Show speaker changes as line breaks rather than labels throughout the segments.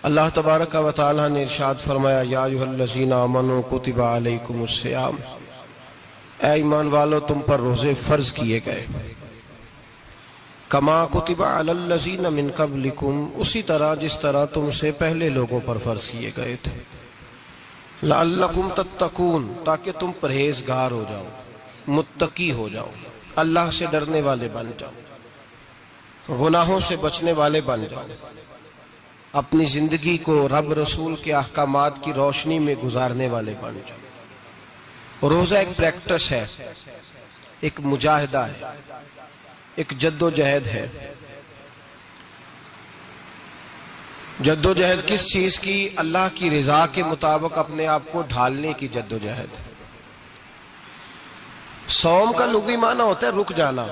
اللہ تبارک و تعالی نے ارشاد فرمایا یا ایھا الذین آمنوا کتب علیکم الصیام، اے ایمان والو تم پر روزے فرض کیے گئے، کما کتب علی الذین من قبلکم، اسی طرح جس طرح تم سے پہلے لوگوں پر فرض کیے گئے تھے، لعلکم تتقون، تاکہ تم پرہیزگار ہو جاؤ، متقی ہو جاؤ، اللہ سے ڈرنے والے بن جاؤ، گناہوں سے بچنے والے بن جاؤ، اپنی زندگی کو رب رسول کے احکامات کی روشنی میں گزارنے والے بن جاؤ۔ روزہ ایک پریکٹس ہے، ایک مجاہدہ ہے، ایک جد و جہد ہے۔ جد و جہد کس چیز کی؟ اللہ کی رضا کے مطابق اپنے آپ کو ڈھالنے کی جد و جہد۔ صوم کا لغوی معنی ہوتا ہے رک جانا،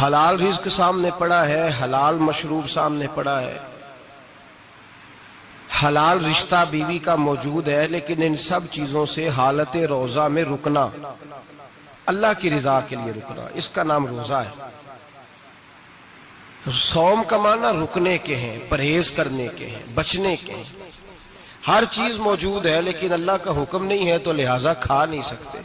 حلال رزق سامنے پڑا ہے، حلال مشروب سامنے پڑا ہے، حلال رشتہ بیوی کا موجود ہے، لیکن ان سب چیزوں سے حالت روزہ میں رکنا، اللہ کی رضا کے لیے رکنا، اس کا نام روزہ ہے۔ صوم کا معنی رکنے کے ہیں، پرہیز کرنے کے ہیں، بچنے کے ہیں۔ ہر چیز موجود ہے لیکن اللہ کا حکم نہیں ہے تو لہٰذا کھا نہیں سکتے۔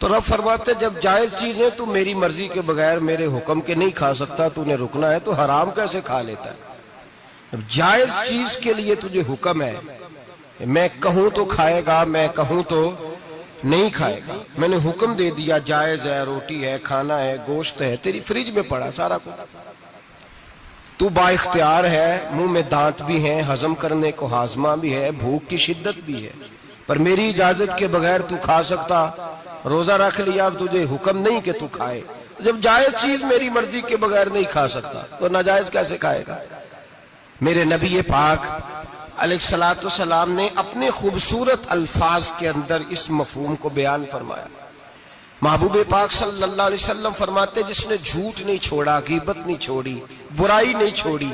تو رب فرماتے جب جائز چیزیں تو میری مرضی کے بغیر میرے حکم کے نہیں کھا سکتا، تو نے رکنا ہے تو حرام کیسے کھا لیتا ہے؟ اب جائز چیز کے لیے تجھے حکم ہے، میں کہوں تو کھائے گا، میں کہوں تو نہیں کھائے گا۔ میں نے حکم دے دیا جائز ہے، روٹی ہے، کھانا ہے، گوشت ہے، تیری فریج میں پڑا سارا کچھ، تو با اختیار ہے، منہ میں دانت بھی ہیں، ہضم کرنے کو ہاضمہ بھی ہے، بھوک کی شدت بھی ہے، پر میری اجازت کے بغیر تو کھا سکتا۔ روزہ رکھ لیا، اب تجھے حکم نہیں کہ تو کھائے۔ جب جائز چیز میری مرضی کے بغیر نہیں کھا سکتا تو ناجائز کیسے کھائے گا؟ میرے نبی پاک علیہ السلام نے اپنے خوبصورت الفاظ کے اندر اس مفہوم کو بیان فرمایا۔ محبوب پاک صلی اللہ علیہ وسلم فرماتے جس نے جھوٹ نہیں چھوڑا، غیبت نہیں چھوڑی، برائی نہیں چھوڑی،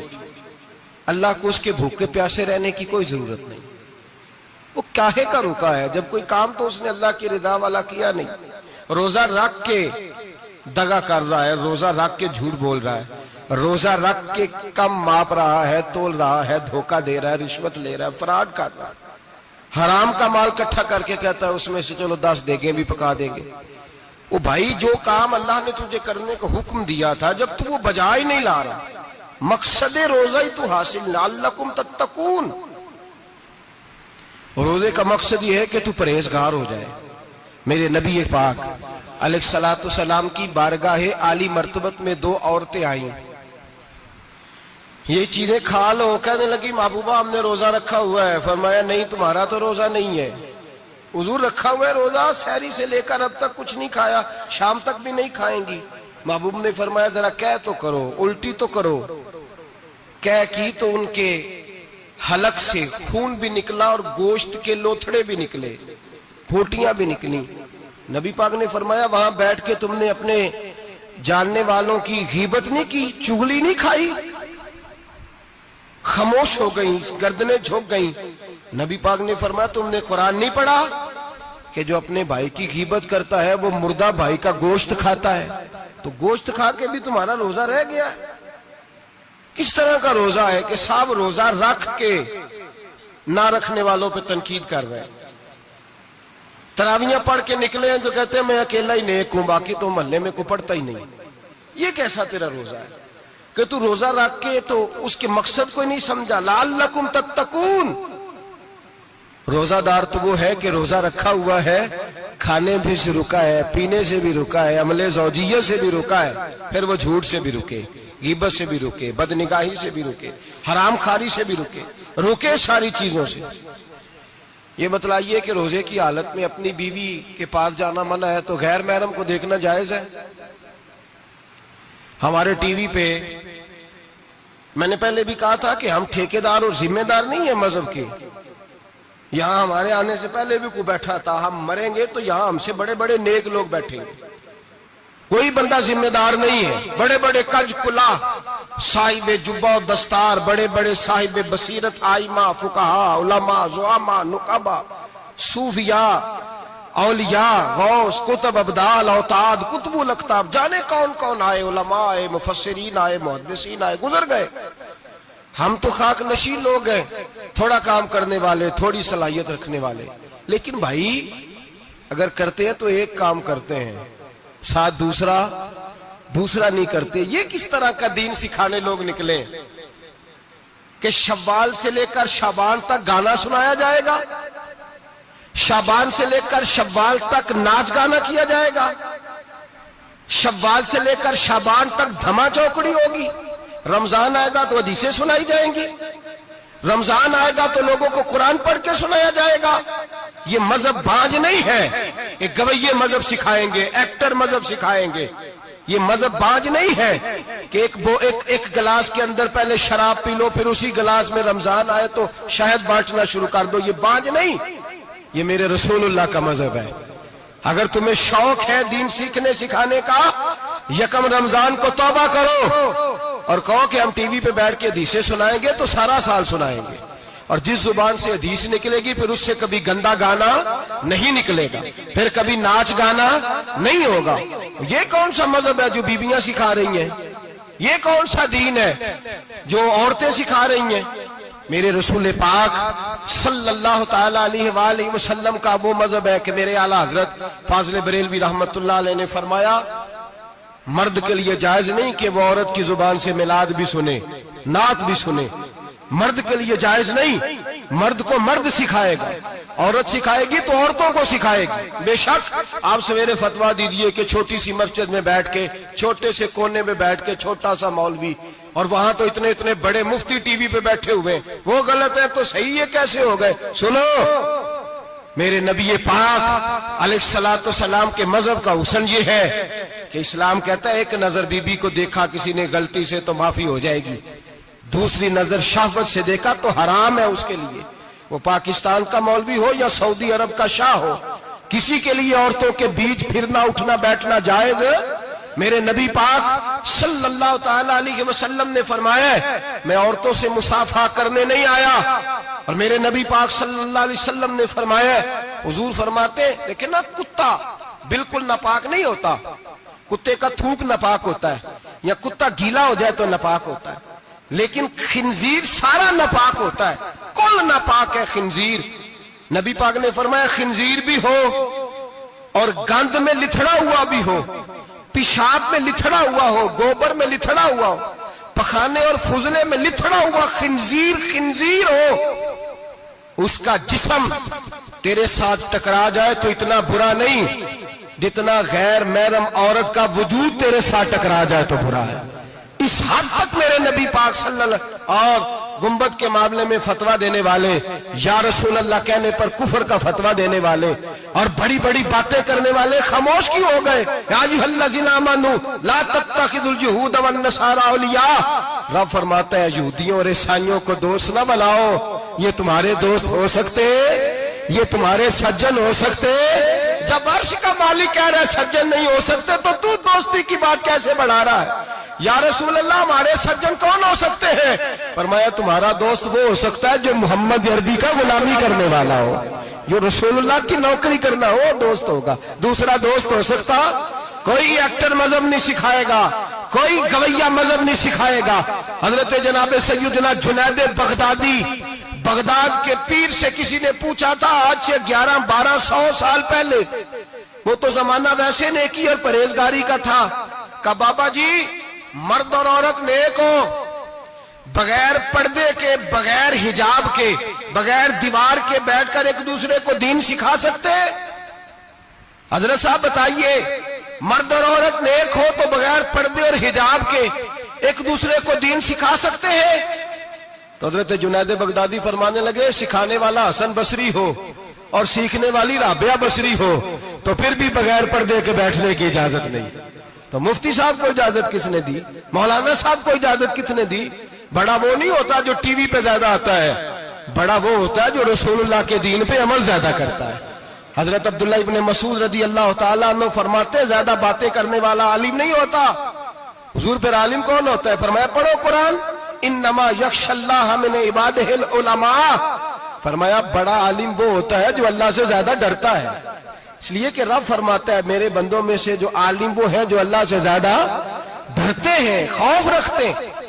اللہ کو اس کے بھوکے پیاسے رہنے کی کوئی ضرورت نہیں۔ وہ کاہے کا رکا ہے؟ جب کوئی کام تو اس نے اللہ کی رضا والا کیا نہیں۔ روزہ رکھ کے دغا کر رہا ہے، روزہ رکھ کے جھوٹ بول رہا ہے، روزہ رکھ کے کم ماپ رہا ہے، تول رہا ہے، دھوکہ دے رہا ہے، رشوت لے رہا ہے، فراڈ کر رہا ہے، حرام کا مال اکٹھا کر کے کہتا ہے اس میں سے چلو 10 دیگیں بھی پکا دیں گے۔ وہ بھائی جو کام اللہ نے تجھے کرنے کو حکم دیا تھا، جب تو وہ بجا ہی نہیں لا رہا، مقصد روزہ ہی تو حاصل، لعلکم تتقون۔ روزے کا مقصد یہ ہے کہ تو پرہیزگار ہو جائے۔ میرے نبی پاک علیہ السلام کی بارگاہ عالی مرتبت میں 2 عورتیں آئیں، یہ چیزیں کھا لو، کہنے لگی محبوبہ ہم نے روزہ رکھا ہوا ہے۔ فرمایا نہیں تمہارا تو روزہ نہیں ہے، حضور رکھا ہوا ہے روزہ، سحری سے لے کر اب تک کچھ نہیں کھایا، شام تک بھی نہیں کھائیں گی۔ محبوب نے فرمایا ذرا کہہ تو کرو، الٹی تو کرو۔ کہہ کی تو ان کے حلق سے خون بھی نکلا اور گوشت کے لوتھڑے بھی نکلے، پھوٹیاں بھی نکلی۔ نبی پاک نے فرمایا وہاں بیٹھ کے تم نے اپنے جاننے والوں کی غیبت نہیں کی، چغلی نہیں کھائی؟ خاموش ہو گئیں، گردنیں جھک گئیں۔ نبی پاک نے فرمایا تم نے قرآن نہیں پڑھا کہ جو اپنے بھائی کی غیبت کرتا ہے وہ مردہ بھائی کا گوشت کھاتا ہے؟ تو گوشت کھا کے بھی تمہارا روزہ رہ گیا ہے۔ کس طرح کا روزہ ہے کہ صاحب روزہ رکھ کے نہ رکھنے والوں پہ تنقید کر رہے ہیں۔ تراویحاں پڑھ کے نکلے ہیں تو کہتے ہیں میں اکیلا ہی نیک ہوں، باقی تو محلے میں کوئی پڑھتا ہی نہیں۔ یہ کیسا تیرا روزہ ہے کہ تو روزہ رکھ کے تو اس کے مقصد کو نہیں سمجھا؟ لعلکم تتقون۔ روزہ دار تو وہ ہے کہ روزہ رکھا ہوا ہے، کھانے بھی سے رکا ہے، پینے سے بھی رکا ہے، عمل زوجیہ سے بھی رکا ہے، پھر وہ جھوٹ سے بھی رکے، غیبت سے بھی رکے، بدنگاہی سے بھی رکے، حرام خواری سے بھی رکے ساری چیزوں سے۔ یہ بتلائیے کہ روزے کی حالت میں اپنی بیوی کے پاس جانا منع ہے تو غیر محرم کو دیکھنا جائز ہے؟ ہمارے ٹی وی پہ میں نے پہلے بھی کہا تھا کہ ہم ٹھیکیدار اور ذمہ دار نہیں ہیں مذہب کے۔ یہاں ہمارے آنے سے پہلے بھی کوئی بیٹھا تھا، ہم مریں گے تو یہاں ہم سے بڑے بڑے نیک لوگ بیٹھیں گے، کوئی بندہ ذمہ دار نہیں ہے۔ بڑے بڑے کج کلا، صاحب جبہ و دستار، بڑے بڑے صاحب بصیرت، آئمہ، فقہاء، علماء، زعماء، نقبہ، صوفیاء، اولیاء، غوث، کتب، ابدال، اوتاد، کتب الاقطاب، جانے کون کون آئے، علماء آئے، مفسرین آئے، محدثین آئے، گزر گئے۔ ہم تو خاک نشین لوگ ہیں، تھوڑا کام کرنے والے، تھوڑی صلاحیت رکھنے والے، لیکن بھائی اگر کرتے ہیں تو ایک کام کرتے ہیں، ساتھ دوسرا نہیں کرتے۔ یہ کس طرح کا دین سکھانے لوگ نکلے کہ شوال سے لے کر شعبان تک گانا سنایا جائے گا، شعبان سے لے کر شوال تک ناچ گانا کیا جائے گا، شوال سے لے کر شعبان تک دھما چوکڑی ہوگی، رمضان آئے گا تو حدیثیں سنائی جائیں گی، رمضان آئے گا تو لوگوں کو قرآن پڑھ کے سنایا جائے گا۔ یہ مذہب بانج نہیں ہے، ایک گویے مذہب سکھائیں گے، ایکٹر مذہب سکھائیں گے۔ یہ مذہب بانج نہیں ہے کہ ایک گلاس کے اندر پہلے شراب پی لو، پھر اسی گلاس میں رمضان آئے تو شہد بانٹنا شروع کر دو۔ یہ بانج نہیں، یہ میرے رسول اللہ کا مذہب ہے۔ اگر تمہیں شوق ہے دین سیکھنے سکھانے کا، یکم رمضان کو توبہ کرو اور کہو کہ ہم ٹی وی پہ بیٹھ کے حدیثیں سنائیں گے تو سارا سال سنائیں گے، اور جس زبان سے حدیث نکلے گی پھر اس سے کبھی گندا گانا نہیں نکلے گا، پھر کبھی ناچ گانا نہیں ہوگا۔ یہ کون سا مذہب ہے جو بیویاں سکھا رہی ہیں؟ یہ کون سا دین ہے جو عورتیں سکھا رہی ہیں؟ میرے رسول پاک صلی اللہ تعالی علیہ وآلہ وسلم کا وہ مذہب ہے کہ میرے اعلیٰ حضرت فاضل بریلوی رحمت اللہ علیہ نے فرمایا، مرد کے لیے جائز نہیں کہ وہ عورت کی زبان سے میلاد بھی سنے، نعت بھی سنے۔ مرد کے لیے جائز نہیں، مرد کو مرد سکھائے گا، عورت سکھائے گی تو عورتوں کو سکھائے گی۔ بے شک آپ سویرے فتویٰ دیجئے کہ چھوٹی سی مسجد میں بیٹھ کے، چھوٹے سے کونے میں بیٹھ کے چھوٹا سا مولوی، اور وہاں تو اتنے بڑے مفتی ٹی وی پہ بیٹھے ہوئے، وہ غلط ہے تو صحیح ہے، کیسے ہو گئے؟ سنو، میرے نبی پاک علیہ الصلوۃ والسلام کے مذہب کا حسن یہ ہے کہ اسلام کہتا ہے ایک نظر بی بی کو دیکھا کسی نے غلطی سے تو معافی ہو جائے گی، دوسری نظر شہوت سے دیکھا تو حرام ہے اس کے لیے، وہ پاکستان کا مولوی ہو یا سعودی عرب کا شاہ ہو، کسی کے لیے عورتوں کے بیچ پھرنا اٹھنا بیٹھنا جائز ہے۔ میرے نبی پاک صلی اللہ تعالی علیہ وسلم نے فرمایا ہے میں عورتوں سے مصافحہ کرنے نہیں آیا، اور میرے نبی پاک صلی اللہ علیہ وسلم نے فرمایا ہے، حضور فرماتے لیکن نا کتا بالکل ناپاک نہیں ہوتا، کتے کا تھوک ناپاک ہوتا ہے، یا کتا گیلا ہو جائے تو ناپاک ہوتا ہے، لیکن خنزیر سارا ناپاک ہوتا ہے، کل ناپاک ہے خنزیر۔ نبی پاک نے فرمایا خنزیر بھی ہو اور گند میں لتھڑا ہوا بھی ہو، پیشاب میں لتھڑا ہوا ہو، گوبر میں لتھڑا ہوا ہو، پخانے اور فضلے میں لتھڑا ہوا خنزیر ہو، اس کا جسم تیرے ساتھ ٹکرا جائے تو اتنا برا نہیں جتنا غیر محرم عورت کا وجود تیرے ساتھ ٹکرا جائے تو برا ہے۔ اس حد تک میرے نبی پاک صلی اللہ علیہ وسلم اور گنبد کے معاملے میں فتویٰ دینے والے، یا رسول اللہ کہنے پر کفر کا فتویٰ دینے والے اور بڑی بڑی باتیں کرنے والے خاموش کیوں ہو گئے؟ یا ایھا الذین آمنوا لا تتخذوا اليہود والنصارى اولیاء۔ رب فرماتا ہے یہودیوں اور عیسائیوں کو دوست نہ بناؤ، یہ تمہارے دوست ہو سکتے، یہ تمہارے سجن ہو سکتے؟ جب عرش کا مالک کہہ رہا ہے سجن نہیں ہو سکتے تو دوستی کی بات کیسے بڑھا رہا ہے؟ یا رسول اللہ ہمارے سجن کون ہو سکتے ہیں؟ فرمایا تمہارا دوست وہ ہو سکتا ہے جو محمد عربی کا غلامی کرنے والا ہو، جو رسول اللہ کی نوکری کرنا ہو دوست ہوگا۔ دوسرا دوست ہو سکتا؟ کوئی ایکٹر مذہب نہیں سکھائے گا، کوئی گویہ مذہب نہیں سکھائے گا۔ حضرت جناب سیدنا جنید بغدادی، بغداد کے پیر سے کسی نے پوچھا تھا آج سے 1100-1200 سال پہلے، وہ تو زمانہ ویسے نیکی اور پرہیزگاری کا تھا، کہا بابا جی مرد اور عورت نیک ہو، بغیر پردے کے، بغیر حجاب کے، بغیر دیوار کے بیٹھ کر ایک دوسرے کو دین سکھا سکتے؟ حضرت صاحب بتائیے، مرد اور عورت نیک ہو تو بغیر پردے اور حجاب کے ایک دوسرے کو دین سکھا سکتے ہیں؟ تو حضرت جنید بغدادی فرمانے لگے سکھانے والا حسن بصری ہو اور سیکھنے والی رابعہ بصری ہو تو پھر بھی بغیر پردے کے بیٹھنے کی اجازت نہیں۔ تو مفتی صاحب کو اجازت کس نے دی؟ مولانا صاحب کو اجازت کس نے دی؟ بڑا وہ نہیں ہوتا جو ٹی وی پہ زیادہ آتا ہے، بڑا وہ ہوتا ہے جو رسول اللہ کے دین پہ عمل زیادہ کرتا ہے۔ حضرت عبداللہ ابن مسعود رضی اللہ تعالیٰ عنہ فرماتے زیادہ باتیں کرنے والا عالم نہیں ہوتا۔ حضور پھر عالم کون ہوتا ہے؟ فرمایا پڑھو قرآن، انما یخشی اللہ من عبادہ العلماء۔ فرمایا بڑا عالم وہ ہوتا ہے جو اللہ سے زیادہ ڈرتا ہے، اس لیے کہ رب فرماتا ہے میرے بندوں میں سے جو عالم وہ ہیں جو اللہ سے زیادہ ڈرتے ہیں، خوف رکھتے ہیں۔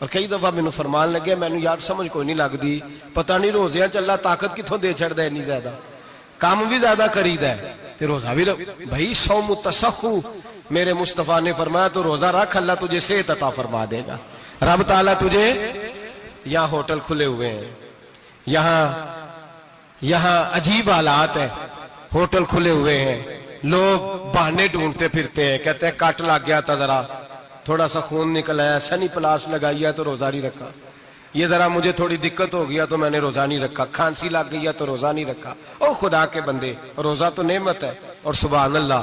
اور کئی دفعہ مینوں فرمان لگے مینوں یار سمجھ کوئی نہیں لگتی، پتہ نہیں روزیاں چ اللہ طاقت کتوں دے چھڑدا ہے، اتنی زیادہ کام بھی زیادہ کریدا ہے تے روزہ بھی بھائی صوم التسخو میرے مصطفیٰ نے فرمایا تو روزہ رکھ، اللہ تجھے صحت عطا فرما دے گا۔ رب تعالیٰ تجھے، یہاں ہوٹل کھلے ہوئے ہیں، یہاں عجیب حالات ہیں، ہوٹل کھلے ہوئے ہیں، لوگ بہانے ڈھونڈتے پھرتے ہیں، کہتے ہیں کٹ لگ گیا تھا، ذرا تھوڑا سا خون نکل آیا، سنی پلاس لگائی ہے تو روزہ نہیں رکھا، یہ ذرا مجھے تھوڑی دقت ہو گیا تو میں نے روزہ نہیں رکھا، کھانسی لگ گئی ہے تو روزہ نہیں رکھا۔ او خدا کے بندے، روزہ تو نعمت ہے۔ اور سبحان اللہ،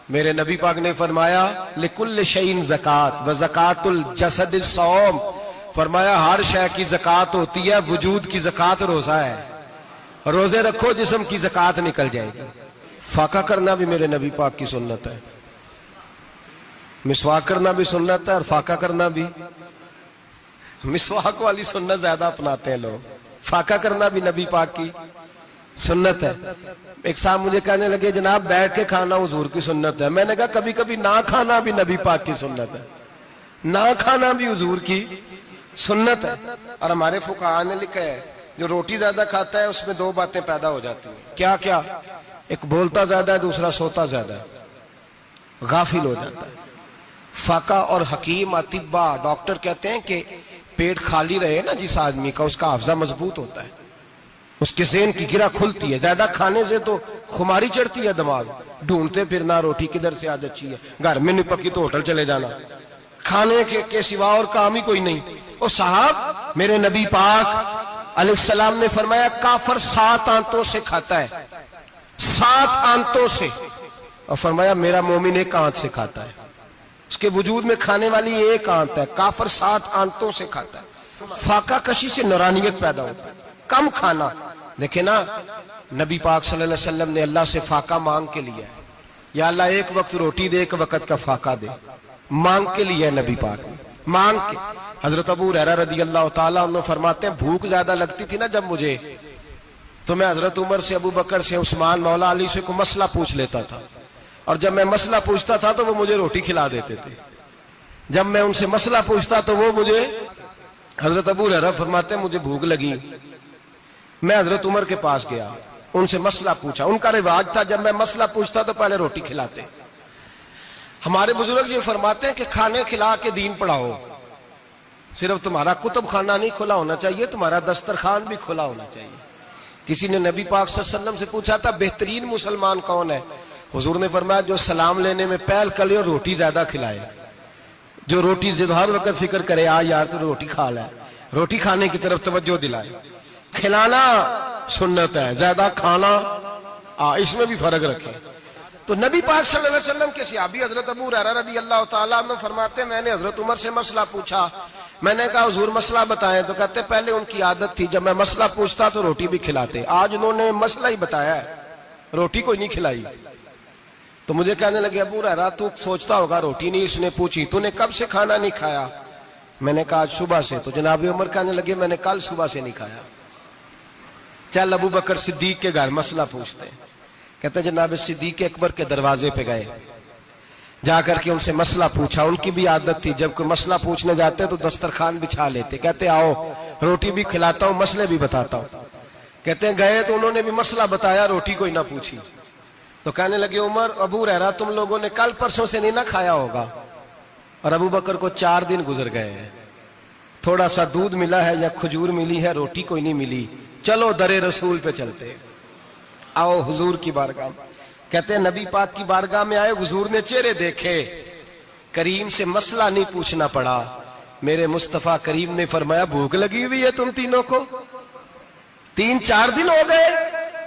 میرے نبی پاک نے فرمایا لِكُلِّ شَيْءٍ زَكَاةٌ وَزَكَاةُ الْجَسَدِ الصَّوْمُ، فرمایا ہر شے کی زکوٰۃ ہوتی ہے، وجود کی زکوٰۃ روزہ ہے، روزے رکھو جسم کی زکوٰۃ نکل جائے گی۔ فاقہ کرنا بھی میرے نبی پاک کی سنت ہے، مسواک کرنا بھی سنت ہے، اور فاقہ کرنا بھی۔ مسواک والی سنت زیادہ اپناتے ہیں لوگ، فاقہ کرنا بھی نبی پاک کی سنت ہے۔ ایک صاحب مجھے کہنے لگے جناب بیٹھ کے کھانا حضور کی سنت ہے، میں نے کہا کبھی کبھی نہ کھانا بھی نبی پاک کی سنت ہے، نہ کھانا بھی حضور کی سنت ہے۔ اور ہمارے فقہاء نے لکھا ہے جو روٹی زیادہ کھاتا ہے اس میں دو باتیں پیدا ہو جاتی ہیں، کیا کیا؟ ایک بولتا زیادہ ہے، دوسرا سوتا زیادہ ہے، غافل ہو جاتا ہے۔ فقہ اور حکیم اطباء ڈاکٹر کہتے ہیں کہ پیٹ خالی رہے نا جس آدمی کا، اس کا حافظہ مضبوط ہوتا ہے، اس کے ذہن کی گرہ کھلتی ہے۔ زیادہ کھانے سے تو خماری چڑھتی ہے، دماغ ڈھونڈتے پھرنا روٹی کدھر سے آج اچھی ہے، گھر میں نہیں پکی تو ہوٹل چلے جانا، کھانے کے سوا اور کام ہی کوئی نہیں۔ اور صاحب میرے نبی پاک علیہ السلام نے فرمایا کافر 7 آنتوں سے کھاتا ہے، 7 آنتوں سے، اور فرمایا میرا مومن 1 آنت سے کھاتا ہے، اس کے وجود میں کھانے والی 1 آنت ہے، کافر 7 آنتوں سے کھاتا ہے۔ فاقہ کشی سے نورانیت پیدا ہوتا ہے، کم کھانا۔ دیکھیں نا نبی پاک صلی اللہ علیہ وسلم نے اللہ سے فاقہ مانگ کے لیا ہے، یا اللہ 1 وقت روٹی دے، 1 وقت کا فاقہ دے، مانگ کے لیا ہے نبی پاک نے، مانگ کے۔ حضرت ابو ہریرہ رضی اللہ تعالیٰ عنہ فرماتے ہیں بھوک زیادہ لگتی تھی نا جب مجھے، تو میں حضرت عمر سے، ابو بکر سے، عثمان، مولا علی سے کوئی مسئلہ پوچھ لیتا تھا، اور جب میں مسئلہ پوچھتا تھا تو وہ مجھے روٹی کھلا دیتے تھے، جب میں ان سے مسئلہ پوچھتا تو وہ مجھے، حضرت ابو ہریرہ فرماتے ہیں مجھے بھوک لگی، میں حضرت عمر کے پاس گیا، ان سے مسئلہ پوچھا، ان کا رواج تھا جب میں مسئلہ پوچھتا تو پہلے روٹی کھلاتے۔ ہمارے بزرگ یہ فرماتے ہیں کہ کھانے کھلا کے دین پڑھاؤ، صرف تمہارا کتب خانہ نہیں کھلا ہونا چاہیے، تمہارا دسترخوان بھی کھلا ہونا چاہیے۔ کسی نے نبی پاک صلی اللہ علیہ وسلم سے پوچھا تھا بہترین مسلمان کون ہے؟ حضور نے فرمایا جو سلام لینے میں پہل کرے اور روٹی زیادہ کھلائے، جو روٹی ہر وقت فکر کرے آ یار تو روٹی کھا لے، روٹی کھانے کی طرف توجہ دلائے۔ کھلانا سنت ہے، زیادہ کھانا اس میں بھی فرق رکھے۔ تو نبی پاک صلی اللہ علیہ وسلم کے صحابی حضرت ابو ہریرہ رضی اللہ تعالیٰ عنہ فرماتے ہیں میں نے حضرت عمر سے مسئلہ پوچھا، میں نے کہا حضور مسئلہ بتائیں، تو کہتے پہلے ان کی عادت تھی جب میں مسئلہ پوچھتا تو روٹی بھی کھلاتے، آج انہوں نے مسئلہ ہی بتایا ہے، روٹی کوئی نہیں کھلائی۔ تو مجھے کہنے لگے ابو ہریرہ تو سوچتا ہوگا روٹی نہیں اس نے پوچھی، تو نے کب سے کھانا نہیں کھایا؟ میں نے کہا آج صبح سے۔ تو جناب عمر کہنے لگے میں نے کل صبح سے نہیں کھایا۔ چل ابو بکر صدیق کے گھر مسئلہ پوچھتے ہیں، کہتے جناب صدیق اکبر کے دروازے پہ گئے، جا کر کے ان سے مسئلہ پوچھا۔ ان کی بھی عادت تھی جب کوئی مسئلہ پوچھنے جاتے تو دسترخوان بچھا لیتے، کہتے آؤ روٹی بھی کھلاتا ہوں مسئلے بھی بتاتا ہوں۔ کہتے ہیں گئے تو انہوں نے بھی مسئلہ بتایا، روٹی کوئی نہ پوچھی۔ تو کہنے لگے عمر ابو ہریرہ تم لوگوں نے کل پرسوں سے نہیں نہ کھایا ہوگا، اور ابو بکر کو 4 دن گزر گئے ہیں، تھوڑا سا دودھ ملا ہے یا کھجور ملی ہے، روٹی کوئی نہیں ملی، چلو در رسول پہ چلتے، آؤ حضور کی بارگاہ۔ کہتے ہیں نبی پاک کی بارگاہ میں آئے، حضور نے چہرے دیکھے، کریم سے مسئلہ نہیں پوچھنا پڑا۔ میرے مصطفیٰ کریم نے فرمایا بھوک لگی ہوئی ہے تم تینوں کو؟ 3-4 دن ہو گئے؟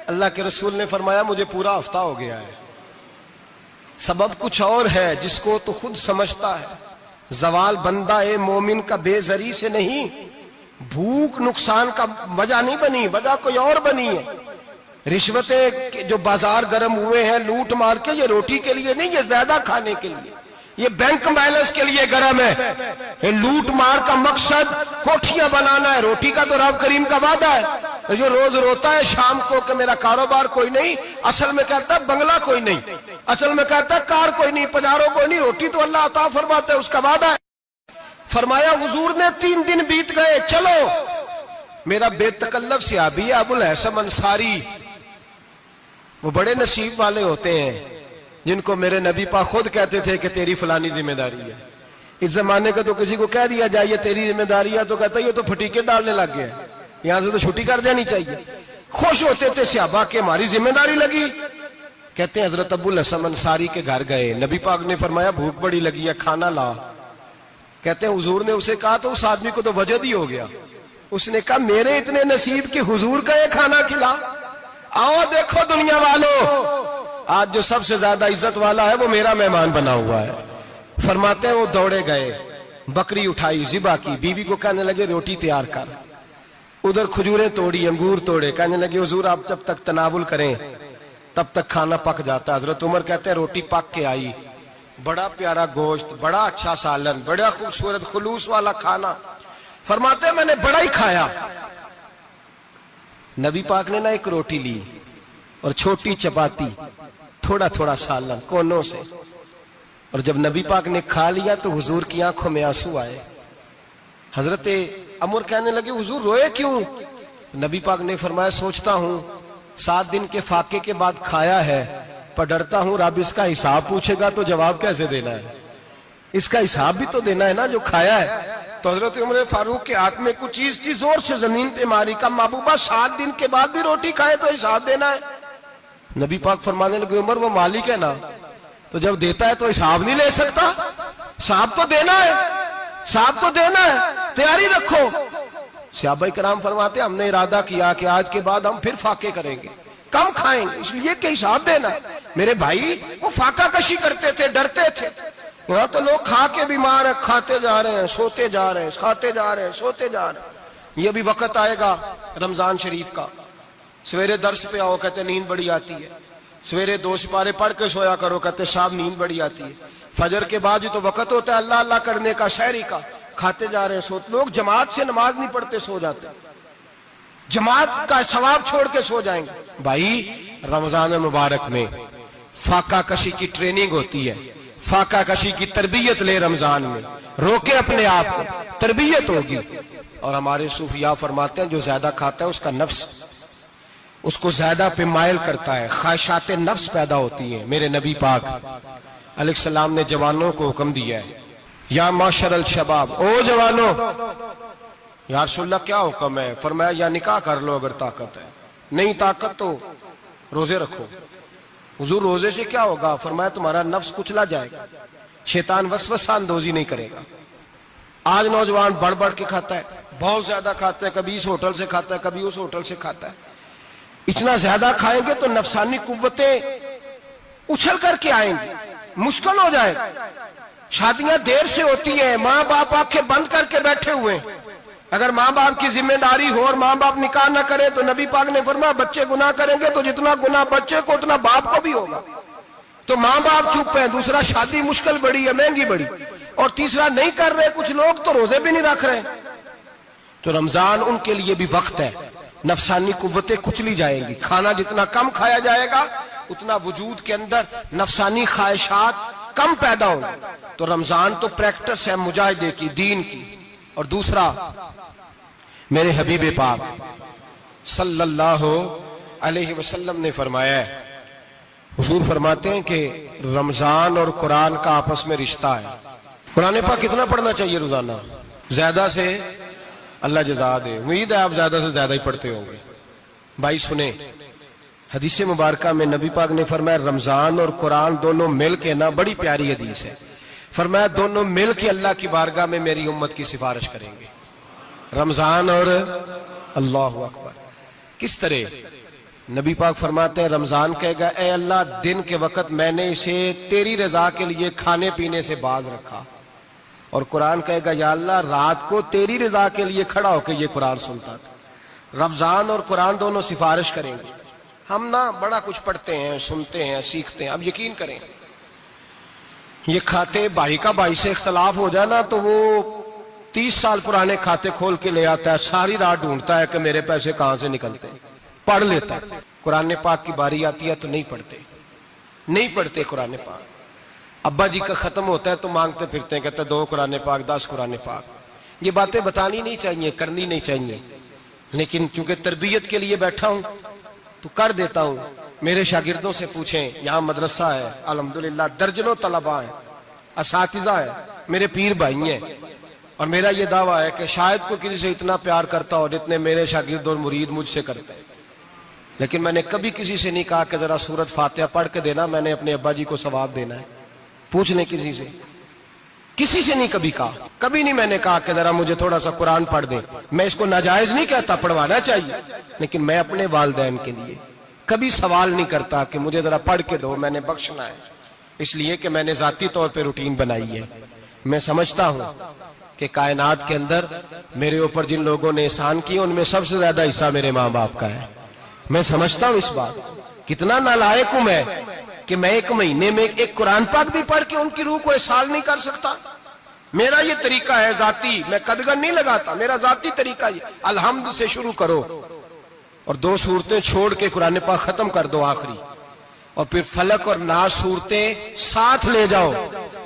اللہ کے رسول نے فرمایا مجھے پورا ہفتہ ہو گیا ہے۔ سبب کچھ اور ہے جس کو تو خود سمجھتا ہے، زوال بندہ مومن کا بے زری سے نہیں، بھوک نقصان کا وجہ نہیں بنی، وجہ کوئی اور بنی ہے۔ رشوتیں جو بازار گرم ہوئے ہیں لوٹ مار کے، یہ روٹی کے لیے نہیں، یہ زیادہ کھانے کے لیے، یہ بینک بیلنس کے لیے گرم ہے۔ یہ لوٹ مار کا مقصد کوٹھیاں بنانا ہے، روٹی کا تو رب کریم کا وعدہ ہے۔ جو روز روتا ہے شام کو کہ میرا کاروبار کوئی نہیں، اصل میں کہتا ہے بنگلہ کوئی نہیں، اصل میں کہتا ہے کار کوئی نہیں، پجاروں کوئی نہیں، روٹی تو اللہ عطا فرماتا ہے، اس کا وعدہ ہے۔ فرمایا حضور نے 3 دن بیت گئے، چلو میرا بے تکلف صحابی ہے ابو الحسن انصاری، وہ بڑے نصیب والے ہوتے ہیں جن کو میرے نبی پاک خود کہتے تھے کہ تیری فلانی ذمہ داری ہے۔ اس زمانے کا تو کسی کو کہہ دیا جائے تیری ذمہ داری ہے تو کہتا ہے یہ تو پھٹیکے ڈالنے لگ گیا، یہاں سے تو چھٹی کر جانی چاہیے۔ خوش ہوتے تھے صحابہ کہ ہماری ذمہ داری لگی۔ کہتے ہیں حضرت ابو الحسن انصاری کے گھر گئے، نبی پاک نے فرمایا بھوک بڑی لگی ہے، کھانا لا۔ کہتے ہیں حضور نے اسے کہا تو اس آدمی کو تو وجد ہی ہو گیا، اس نے کہا میرے اتنے نصیب کہ حضور کا یہ کھانا کھلا۔ آؤ دیکھو دنیا والوں، آج جو سب سے زیادہ عزت والا ہے وہ میرا مہمان بنا ہوا ہے۔ فرماتے ہیں وہ دوڑے گئے، بکری اٹھائی، ذبح کی، بیوی کو کہنے لگے روٹی تیار کر، ادھر کھجوریں توڑی، انگور توڑے، کہنے لگے حضور آپ جب تک تناول کریں تب تک کھانا پک جاتا ہے۔ حضرت عمر کہتے ہیں روٹی پک کے آئی، بڑا پیارا گوشت، بڑا اچھا سالن، بڑا خوبصورت خلوص والا کھانا۔ فرماتے ہیں میں نے بڑا ہی کھایا۔ نبی پاک نے نہ ایک روٹی لی اور چھوٹی چپاتی، تھوڑا تھوڑا سالن کونوں سے، اور جب نبی پاک نے کھا لیا تو حضور کی آنکھوں میں آنسو آئے۔ حضرت عمر کہنے لگے حضور روئے کیوں؟ نبی پاک نے فرمایا سوچتا ہوں 7 دن کے فاقے کے بعد کھایا ہے، پر ڈرتا ہوں رب اس کا حساب پوچھے گا تو جواب کیسے دینا ہے، اس کا حساب بھی تو دینا ہے نا جو کھایا ہے۔ تو حضرت عمر فاروق کے ہاتھ میں کچھ چیز تھی، زور سے زمین پہ ماری، کہا محبوبہ 7 دن کے بعد بھی روٹی کھائے تو حساب دینا ہے؟ نبی پاک فرمانے لگے عمر وہ مالک ہے نا، تو جب دیتا ہے تو حساب نہیں لے سکتا، حساب تو دینا ہے، حساب تو دینا ہے، تیاری رکھو۔ صحابہ کرام فرماتے ہم نے ارادہ کیا کہ آج کے بعد ہم پھر فاقے کریں گے، کم کھائیں گے، اس لیے کہ حساب دینا ہے۔ میرے بھائی وہ فاقہ کشی کرتے تھے، ڈرتے تھے۔ یہاں تو لوگ کھا کے بیمار ہیں، کھاتے جا رہے ہیں، سوتے جا رہے ہیں، کھاتے جا رہے ہیں، سوتے جا رہے ہیں۔ یہ بھی وقت آئے گا رمضان شریف کا، سویرے درس پہ آؤ کہتے نیند بڑی آتی ہے، سویرے 2 سپارے پڑھ کے سویا کرو کہتے صاحب نیند بڑی آتی ہے، فجر کے بعد یہ تو وقت ہوتا ہے اللہ اللہ کرنے کا، سحری کا، کھاتے جا رہے ہیں، سوتے۔ لوگ جماعت سے نماز نہیں پڑھتے سو جاتے، جماعت کا ثواب چھوڑ کے سو جائیں گے۔ بھائی رمضان مبارک میں فاقہ کشی کی ٹریننگ ہوتی ہے، فاقہ کشی کی تربیت لے، رمضان میں روکے اپنے آپ کو، تربیت ہوگی۔ اور ہمارے صوفیاء فرماتے ہیں جو زیادہ کھاتا ہے اس کا نفس اس کو زیادہ پہ مائل کرتا ہے، خواہشات نفس پیدا ہوتی ہیں۔ میرے نبی پاک علیہ السلام نے جوانوں کو حکم دیا ہے یا معاشر الشباب، او جوانوں، یا رسول اللہ کیا حکم ہے؟ فرمایا یا نکاح کر لو اگر طاقت ہے، نہیں طاقت تو روزے رکھو۔ حضور روزے سے کیا ہوگا؟ فرمایا تمہارا نفس کچلا جائے گا، شیطان وسوسہ اندوزی نہیں کرے گا۔ آج نوجوان بڑھ بڑھ کے کھاتا ہے، بہت زیادہ کھاتا ہے، کبھی اس ہوٹل سے کھاتا ہے، کبھی اس ہوٹل سے کھاتا ہے۔ اتنا زیادہ کھائیں گے تو نفسانی قوتیں اچھل کر کے آئیں گی، مشکل ہو جائے گا۔ شادیاں دیر سے ہوتی ہیں، ماں باپ آنکھیں بند کر کے بیٹھے ہوئے ہیں۔ اگر ماں باپ کی ذمہ داری ہو اور ماں باپ نکاح نہ کرے تو نبی پاک نے فرمایا بچے گناہ کریں گے تو جتنا گناہ بچے کو اتنا باپ کو بھی ہوگا۔ تو ماں باپ چپ ہیں، دوسرا شادی مشکل بڑی ہے، مہنگی بڑی، اور تیسرا نہیں کر رہے کچھ لوگ تو روزے بھی نہیں رکھ رہے۔ تو رمضان ان کے لیے بھی وقت ہے، نفسانی قوتیں کچلی جائیں گی، کھانا جتنا کم کھایا جائے گا اتنا وجود کے اندر نفسانی خواہشات کم پیدا ہوں گی۔ تو رمضان تو پریکٹس ہے مجاہدے کی، دین کی۔ اور دوسرا میرے حبیب پاک صلی اللہ علیہ وسلم نے فرمایا ہے، حضور فرماتے ہیں کہ رمضان اور قرآن کا آپس میں رشتہ ہے۔ قرآن پاک کتنا پڑھنا چاہیے روزانہ؟ زیادہ سے اللہ جزا دے، امید ہے آپ زیادہ سے زیادہ ہی پڑھتے ہوں گے۔ بھائی سنیں، حدیث مبارکہ میں نبی پاک نے فرمایا رمضان اور قرآن دونوں مل کے نا، بڑی پیاری حدیث ہے، فرمایا دونوں مل کے اللہ کی بارگاہ میں میری امت کی سفارش کریں گے، رمضان اور اللہ اکبر۔ کس طرح؟ نبی پاک فرماتے ہیں رمضان کہے گا اے اللہ دن کے وقت میں نے اسے تیری رضا کے لیے کھانے پینے سے باز رکھا، اور قرآن کہے گا یا اللہ رات کو تیری رضا کے لیے کھڑا ہو کے یہ قرآن سنتا تھا۔ رمضان اور قرآن دونوں سفارش کریں گے۔ ہم نا بڑا کچھ پڑھتے ہیں، سنتے ہیں، سیکھتے ہیں، اب یقین کریں یہ کھاتے بھائی کا بھائی سے اختلاف ہو جانا تو وہ 30 سال پرانے کھاتے کھول کے لے آتا ہے، ساری رات ڈھونڈتا ہے کہ میرے پیسے کہاں سے نکلتے ہیں، پڑھ لیتا ہے۔ قرآن پاک کی باری آتی ہے تو نہیں پڑھتے قرآن پاک۔ ابا جی کا ختم ہوتا ہے تو مانگتے پھرتے ہیں، کہتے ہیں 2 قرآن پاک 10 قرآن پاک۔ یہ باتیں بتانی نہیں چاہیے، کرنی نہیں چاہیے، لیکن چونکہ تربیت کے لیے بیٹھا ہوں تو کر دیتا ہوں۔ میرے شاگردوں سے پوچھیں، یہاں مدرسہ ہے الحمدللہ، درجنوں طلباء ہیں، اساتذہ ہیں، میرے پیر بھائی ہیں، اور میرا یہ دعویٰ ہے کہ شاید کوئی کسی سے اتنا پیار کرتا ہو جتنے میرے شاگرد اور مرید مجھ سے کرتے ہیں، لیکن میں نے کبھی کسی سے نہیں کہا کہ ذرا سورت فاتحہ پڑھ کے دینا، میں نے اپنے ابا جی کو ثواب دینا ہے۔ پوچھ لیں کسی سے، کسی سے نہیں کبھی کہا، کبھی نہیں میں نے کہا کہ ذرا مجھے تھوڑا سا قرآن پڑھ دیں۔ میں اس کو ناجائز نہیں کہتا، پڑھوانا چاہیے، لیکن میں اپنے والدین کے لیے کبھی سوال نہیں کرتا کہ مجھے ذرا پڑھ کے دو، میں نے بخشنا ہے، اس لیے کہ میں نے ذاتی طور پہ روٹین بنائی ہے۔ میں سمجھتا ہوں کہ کائنات کے اندر میرے اوپر جن لوگوں نے احسان کیے ان میں سب سے زیادہ حصہ میرے ماں باپ کا ہے۔ میں سمجھتا ہوں اس بات، کتنا نالائق ہوں میں کہ میں 1 مہینے میں ایک قرآن پاک بھی پڑھ کے ان کی روح کو احسان نہیں کر سکتا۔ میرا یہ طریقہ ہے ذاتی، میں قدغن نہیں لگاتا، میرا ذاتی طریقہ یہ، الحمد سے شروع کرو اور 2 سورتیں چھوڑ کے قرآن پاک ختم کر دو آخری، اور پھر فلق اور ناس صورتیں ساتھ لے جاؤ۔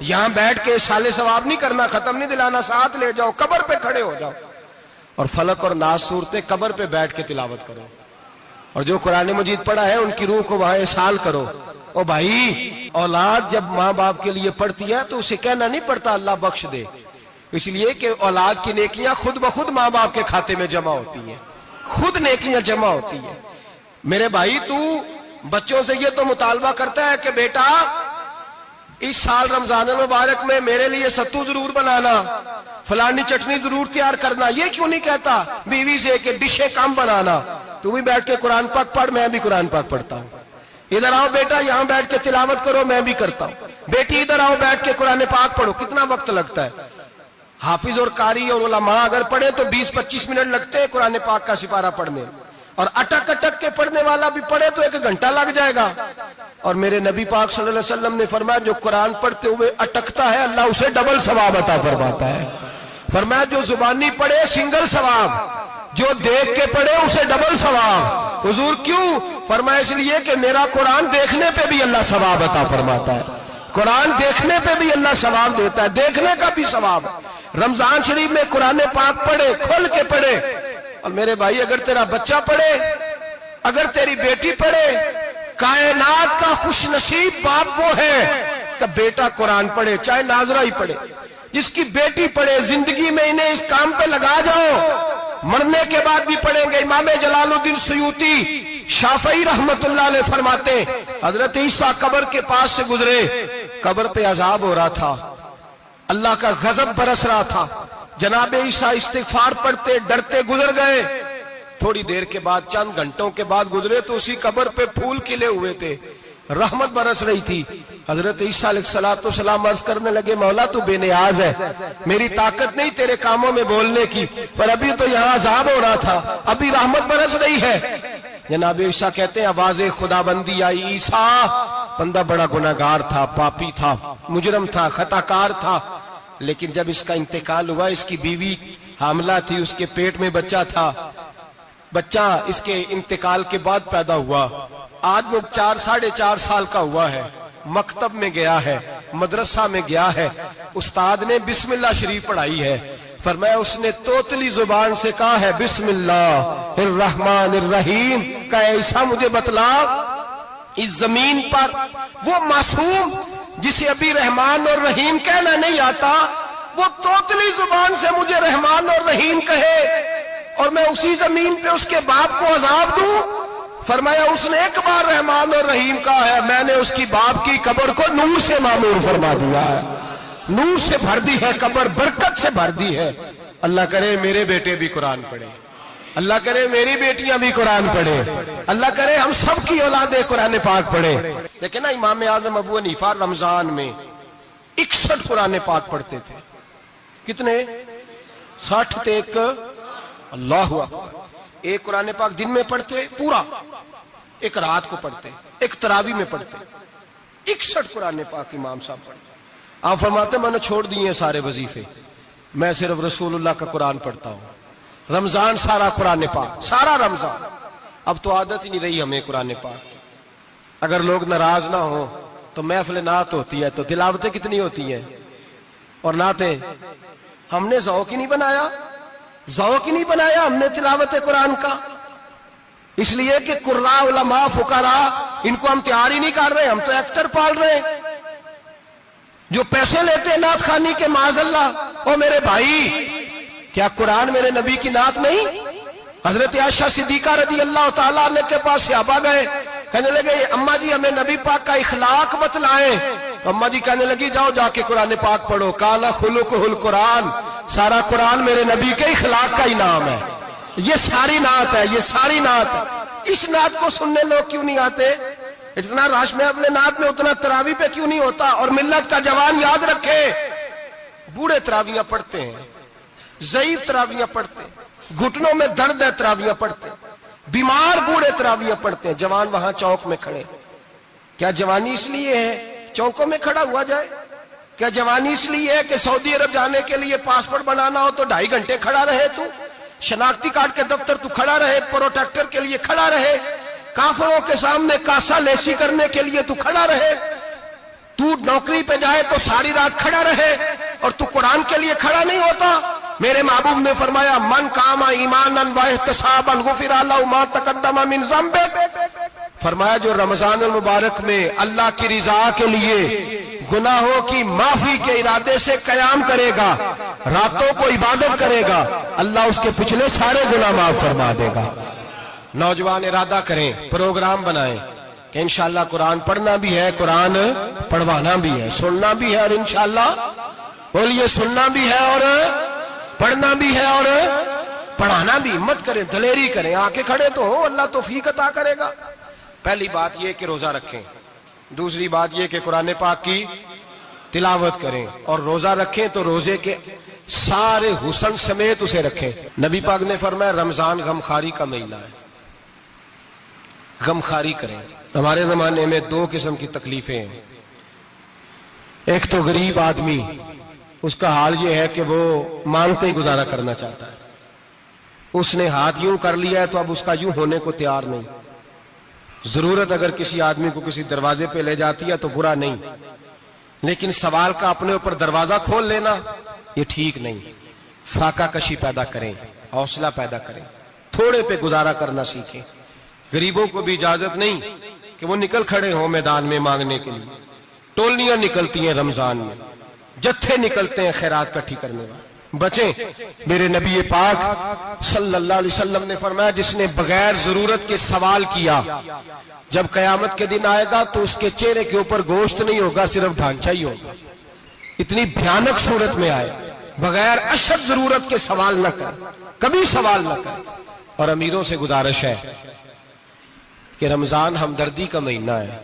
یہاں بیٹھ کے سالے ثواب نہیں کرنا، ختم نہیں دلانا، ساتھ لے جاؤ، قبر پہ کھڑے ہو جاؤ اور فلق اور ناس صورتیں قبر پہ بیٹھ کے تلاوت کرو، اور جو قرآن مجید پڑھا ہے ان کی روح کو وہاں احسال کرو۔ او بھائی، اولاد جب ماں باپ کے لیے پڑھتی ہے تو اسے کہنا نہیں پڑتا اللہ بخش دے، اس لیے کہ اولاد کی نیکیاں خود بخود ماں باپ کے کھاتے میں جمع ہوتی ہیں، خود نیکیاں جمع ہوتی ہیں۔ میرے بھائی، تو بچوں سے یہ تو مطالبہ کرتا ہے کہ بیٹا اس سال رمضان المبارک میں میرے لیے ستو ضرور بنانا، فلانی چٹنی ضرور تیار کرنا، یہ کیوں نہیں کہتا بیوی سے کہ ڈشیں کم بنانا، تو بھی بیٹھ کے قرآن پاک پڑھ، میں بھی قرآن پاک پڑھتا ہوں۔ ادھر آؤ بیٹا، یہاں بیٹھ کے تلاوت کرو، میں بھی کرتا ہوں۔ بیٹی ادھر آؤ بیٹھ کے قرآن پاک پڑھو۔ کتنا وقت لگتا ہے؟ حافظ اور قاری اور علماء اگر پڑھے تو 20-25 منٹ لگتے ہیں قرآن پاک کا سپارہ پڑھنے، اور اٹک اٹک کے پڑھنے والا بھی پڑھے تو 1 گھنٹہ لگ جائے گا۔ اور میرے نبی پاک صلی اللہ علیہ وسلم نے فرمایا جو قرآن پڑھتے ہوئے اٹکتا ہے اللہ اسے ڈبل ثواب عطا فرماتا ہے۔ فرمایا جو زبانی پڑھے سنگل ثواب، جو دیکھ کے پڑھے اسے ڈبل ثواب۔ حضور کیوں؟ فرمایا اس لیے کہ میرا قرآن دیکھنے پہ بھی اللہ ثواب عطا فرماتا ہے، قرآن دیکھنے پہ بھی اللہ ثواب دیتا ہے، دیکھنے کا بھی ثواب۔ رمضان شریف میں قرآن پاک پڑھے، کھول کے پڑھے۔ اور میرے بھائی، اگر تیرا بچہ پڑھے، اگر تیری بیٹی پڑھے، کائنات کا خوش نصیب باپ وہ ہے کہ بیٹا قرآن پڑھے، چاہے ناظرہ ہی پڑھے۔ جس کی بیٹی پڑھے، زندگی میں انہیں اس کام پہ لگا جاؤ، مرنے کے بعد بھی پڑھیں گے۔ امام جلال الدین سیوطی شافعی رحمت اللہ علیہ فرماتے حضرت عیسیٰ قبر کے پاس سے گزرے، قبر پہ عذاب ہو رہا تھا، اللہ کا غضب برس رہا تھا، جناب عیسیٰ استغفار پڑھتے ڈرتے گزر گئے۔ تھوڑی دیر کے بعد، چند گھنٹوں کے بعد گزرے تو اسی قبر پہ پھول کھلے ہوئے تھے، رحمت برس رہی تھی۔ حضرت عیسیٰ علیہ السلام عرض کرنے لگے مولا تو بے نیاز ہے، میری طاقت نہیں تیرے کاموں میں بولنے کی، پر ابھی تو یہاں عذاب ہو رہا تھا، ابھی رحمت برس رہی ہے۔ جناب عیسیٰ کہتے ہیں آواز خدا بندی آئی، عیسیٰ بندہ بڑا گناہگار تھا، پاپی تھا، مجرم تھا، خطا کار تھا، لیکن جب اس کا انتقال ہوا، اس کی بیوی حاملہ تھی، اس کے پیٹ میں بچہ تھا، بچہ اس کے انتقال کے بعد پیدا ہوا، آج وہ 4-4.5 سال کا ہوا ہے، مکتب میں گیا ہے، مدرسہ میں گیا ہے، استاد نے بسم اللہ شریف پڑھائی ہے، فرمایا اس نے توتلی زبان سے کہا ہے بسم اللہ الرحمن الرحیم، کہا عیسیٰ مجھے بتلا اس زمین پر وہ معصوم جسے ابھی رحمان اور رحیم کہنا نہیں آتا، وہ توتلی زبان سے مجھے رحمان اور رحیم کہے اور میں اسی زمین پہ اس کے باپ کو عذاب دوں؟ فرمایا اس نے ایک بار رحمان اور رحیم کہا ہے، میں نے اس کی باپ کی قبر کو نور سے معمور فرما دیا ہے، نور سے بھر دی ہے قبر، برکت سے بھر دی ہے۔ اللہ کرے میرے بیٹے بھی قرآن پڑھے، اللہ کرے میری بیٹیاں بھی قرآن پڑھے، اللہ کرے ہم سب کی اولادیں قرآن پاک پڑھے۔ لیکن نا امام اعظم ابو حنیفہ رمضان میں 61 قرآن پاک پڑھتے تھے۔ کتنے؟ 60 تے ایک، اللہ اکبر۔ ایک قرآن پاک دن میں پڑھتے پورا، ایک رات کو پڑھتے، ایک تراویح میں پڑھتے، 61 قرآن پاک امام صاحب پڑھتے۔ آپ فرماتے میں نے چھوڑ دیے سارے وظیفے، میں صرف رسول اللہ کا قرآن پڑھتا ہوں، رمضان سارا قرآن پاک، سارا رمضان۔ اب تو عادت ہی نہیں رہی ہمیں قرآن پاک کی۔ اگر لوگ ناراض نہ ہوں تو محفل نعت ہوتی ہے تو تلاوتیں کتنی ہوتی ہیں اور نعتیں. ہم نے ذوق ہی نہیں بنایا, ذوق ہی نہیں بنایا ہم نے تلاوت قرآن کا, اس لیے کہ قراء علماء فقراء ان کو ہم تیار ہی نہیں کر رہے, ہم تو ایکٹر پال رہے ہیں جو پیسے لیتے ہیں نعت خوانی کے. معاذ اللہ. او میرے بھائی, کیا قرآن میرے نبی کی نعت نہیں؟ حضرت عائشہ صدیقہ رضی اللہ تعالیٰ عنہ کے پاس صحابہ گئے, کہنے لگے اماں جی ہمیں نبی پاک کا اخلاق بتلائیں. اماں جی کہنے لگی جاؤ جا کے قرآن پاک پڑھو. کالا خلقہ القرآن, سارا قرآن میرے نبی کے اخلاق کا ہی نام ہے. یہ ساری نعت ہے, یہ ساری نعت ہے. اس نعت کو سننے لوگ کیوں نہیں آتے؟ اتنا رش میں اپنے نعت میں اتنا تراویح پہ کیوں نہیں ہوتا؟ اور ملت کا جوان یاد رکھے, بوڑھے تراویحاں پڑھتے ہیں, ضعیف تراویحاں پڑھتے ہیں, گھٹنوں میں درد ہے تراویحاں پڑھتے ہیں, بیمار بوڑھے تراویحاں پڑھتے ہیں, جوان وہاں چوک میں کھڑے. کیا جوانی اس لیے ہے چوکوں میں کھڑا ہوا جائے؟ کیا جوانی اس لیے ہے کہ سعودی عرب جانے کے لیے پاسپورٹ بنانا ہو تو 2.5 گھنٹے کھڑا رہے, تو شناختی کارڈ کے دفتر تو کھڑا رہے, پروٹیکٹر کے لیے کھڑا رہے, کافروں کے سامنے کاسا لیسی کرنے کے لیے تو کھڑا رہے, تو نوکری پہ جائے تو ساری رات کھڑا رہے, اور تو قرآن کے لیے کھڑا نہیں ہوتا؟ میرے محبوب نے فرمایا من قام ایمانا و احتسابا غفر له ما تقدم من ذنبه. فرمایا جو رمضان المبارک میں اللہ کی رضا کے لیے گناہوں کی معافی کے ارادے سے قیام کرے گا, راتوں کو عبادت کرے گا, اللہ اس کے پچھلے سارے گناہ معاف فرما دے گا. نوجوان ارادہ کریں, پروگرام بنائیں کہ انشاءاللہ قرآن پڑھنا بھی ہے, قرآن پڑھوانا بھی ہے, سننا بھی ہے, اور انشاءاللہ بولیے سننا بھی ہے اور پڑھنا بھی ہے اور پڑھانا بھی. ہمت کریں, دلیری کریں, آ کے کھڑے تو ہو, اللہ توفیق عطا کرے گا. پہلی بات یہ کہ روزہ رکھیں, دوسری بات یہ کہ قرآن پاک کی تلاوت کریں, اور روزہ رکھیں تو روزے کے سارے حسن سمیت اسے رکھیں. نبی پاک نے فرمایا رمضان غمخاری کا مہینہ ہے, غمخاری کریں. ہمارے زمانے میں 2 قسم کی تکلیفیں ہیں. ایک تو غریب آدمی, اس کا حال یہ ہے کہ وہ مانگتے ہی گزارا کرنا چاہتا ہے, اس نے ہاتھ یوں کر لیا ہے تو اب اس کا یوں ہونے کو تیار نہیں. ضرورت اگر کسی آدمی کو کسی دروازے پہ لے جاتی ہے تو برا نہیں, لیکن سوال کا اپنے اوپر دروازہ کھول لینا یہ ٹھیک نہیں. فاقہ کشی پیدا کریں, حوصلہ پیدا کریں, تھوڑے پہ گزارا کرنا سیکھیں. غریبوں کو بھی اجازت نہیں کہ وہ نکل کھڑے ہوں میدان میں مانگنے کے لیے. ٹولنیاں نکلتی ہیں رمضان میں, جتھے نکلتے ہیں خیرات کٹھی کرنے والے. بچیں. میرے نبی پاک صلی اللہ علیہ وسلم نے فرمایا جس نے بغیر ضرورت کے سوال کیا, جب قیامت کے دن آئے گا تو اس کے چہرے کے اوپر گوشت نہیں ہوگا, صرف ڈھانچہ ہی ہوگا. اتنی بھیانک صورت میں آئے, بغیر اشد ضرورت کے سوال نہ کر, کبھی سوال نہ کر. اور امیروں سے گزارش ہے کہ رمضان ہمدردی کا مہینہ ہے,